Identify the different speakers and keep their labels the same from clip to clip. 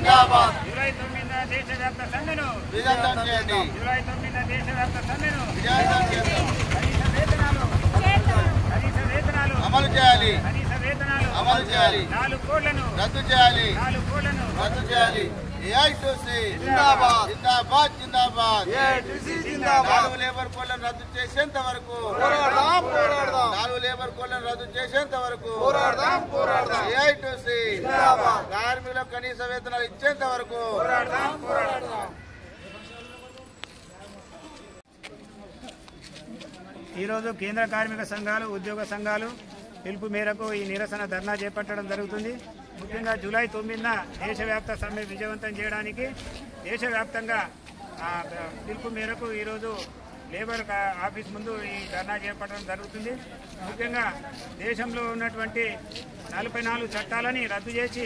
Speaker 1: జిందాబాద్.
Speaker 2: July 9న దేశవ్యాప్త సమ్మెను
Speaker 1: విజయవంతం చేయండి.
Speaker 2: జూలై 9న దేశవ్యాప్త సమ్మెను
Speaker 1: విజయవంతం చేద్దాం.
Speaker 2: కనీస వేతనాలు
Speaker 1: అమలు చేయాలి.
Speaker 2: కనీస వేతనాలు
Speaker 1: అమలు చేయాలి.
Speaker 2: 4 కోళ్లను
Speaker 1: రద్దు చేయాలి.
Speaker 2: 4 కోళ్లను
Speaker 1: రద్దు చేయాలి. ఏఐటీసీ జిందాబాద్. జిందాబాద్ జిందాబాద్. ఏఐటీసీ జిందాబాద్. 4 లేబర్ కోడ్లను రద్దు చేసేంత వరకు పోరాడదాం. 4 లేబర్ కోడ్లను రద్దు చేసేంత వరకు పోరాడదాం. ఏఐటీసీ జిందాబాద్. కార్మికులకు కనీస వేతనాలు ఇచ్చేంత వరకు పోరాడదాం.
Speaker 2: ఈరోజు కేంద్ర కార్మిక సంఘాలు ఉద్యోగ సంఘాలు పిలుపు మేరకు ఈ నిరసన ధర్నా చేపట్టడం జరుగుతుంది. ముఖ్యంగా జూలై 9న దేశవ్యాప్త సమ్మె విజయవంతం చేయడానికి దేశవ్యాప్తంగా పిలుపు మేరకు ఈరోజు లేబర్ ఆఫీస్ ముందు ఈ ధర్నా చేపట్టడం జరుగుతుంది. ముఖ్యంగా దేశంలో ఉన్నటువంటి 44 చట్టాలని రద్దు చేసి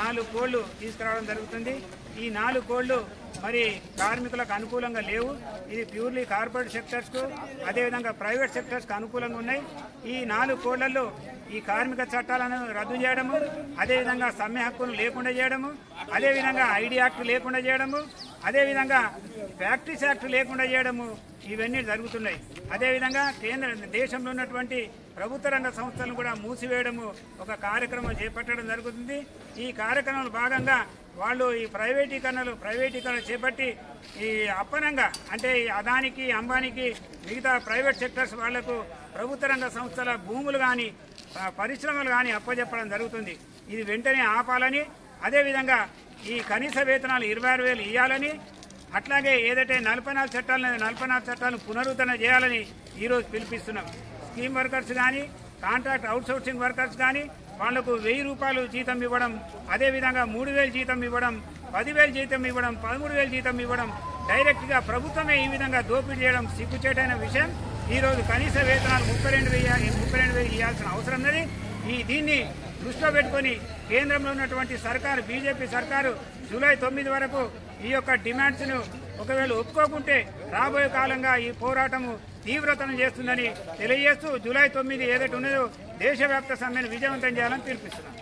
Speaker 2: 4 కోళ్లు తీసుకురావడం జరుగుతుంది. ఈ 4 కోళ్లు మరి కార్మికులకు అనుకూలంగా లేవు. ఇది ప్యూర్లీ కార్పొరేట్ సెక్టర్స్కు అదేవిధంగా ప్రైవేట్ సెక్టర్స్కు అనుకూలంగా ఉన్నాయి. ఈ 4 కోళ్లలో ఈ కార్మిక చట్టాలను రద్దు చేయడము, అదేవిధంగా సమ్మె హక్కును లేకుండా చేయడము, అదేవిధంగా ఐడి యాక్ట్ లేకుండా చేయడము, అదేవిధంగా ఫ్యాక్టరీస్ యాక్ట్ లేకుండా చేయడము ఇవన్నీ జరుగుతున్నాయి. అదేవిధంగా దేశంలో ఉన్నటువంటి ప్రభుత్వ రంగ సంస్థలను కూడా మూసివేయడము ఒక కార్యక్రమం చేపట్టడం జరుగుతుంది. ఈ కార్యక్రమంలో భాగంగా వాళ్ళు ఈ ప్రైవేటీకరణ చేపట్టి ఈ అప్పనంగా అంటే ఈ అదానికి అంబానీకి మిగతా ప్రైవేట్ సెక్టర్స్ వాళ్లకు ప్రభుత్వ రంగ సంస్థల భూములు కానీ పరిశ్రమలు కానీ అప్పచెప్పడం జరుగుతుంది. ఇది వెంటనే ఆపాలని, అదేవిధంగా ఈ కనీస వేతనాలు 26,000 ఇవ్వాలని, అట్లాగే ఏదైతే 44 చట్టాలను పునరుద్ధరణ చేయాలని ఈరోజు పిలిపిస్తున్నాం. స్కీమ్ వర్కర్స్ కానీ కాంట్రాక్ట్ అవుట్సోర్సింగ్ వర్కర్స్ కానీ వాళ్లకు 1000 రూపాయలు జీతం ఇవ్వడం, అదేవిధంగా 3,000 జీతం ఇవ్వడం, 10,000 జీతం ఇవ్వడం, 13,000 జీతం ఇవ్వడం, డైరెక్ట్గా ప్రభుత్వమే ఈ విధంగా దోపిడీ చేయడం సిగ్గుచేటైన విషయం. ఈరోజు కనీస వేతనాలు 32,000 ఇవ్వాల్సిన అవసరం ఉన్నది. దీన్ని దృష్టిలో పెట్టుకుని కేంద్రంలో ఉన్నటువంటి సర్కారు బీజేపీ సర్కారు జూలై 9 వరకు ఈ యొక్క డిమాండ్స్ను ఒకవేళ ఒప్పుకోకుంటే రాబోయే కాలంగా ఈ పోరాటము తీవ్రతరం చేస్తుందని తెలియజేస్తూ జూలై 9 ఏదైతే ఉన్నదో దేశవ్యాప్త సమ్మెను విజయవంతం చేయాలని పిలుపుస్తున్నాం.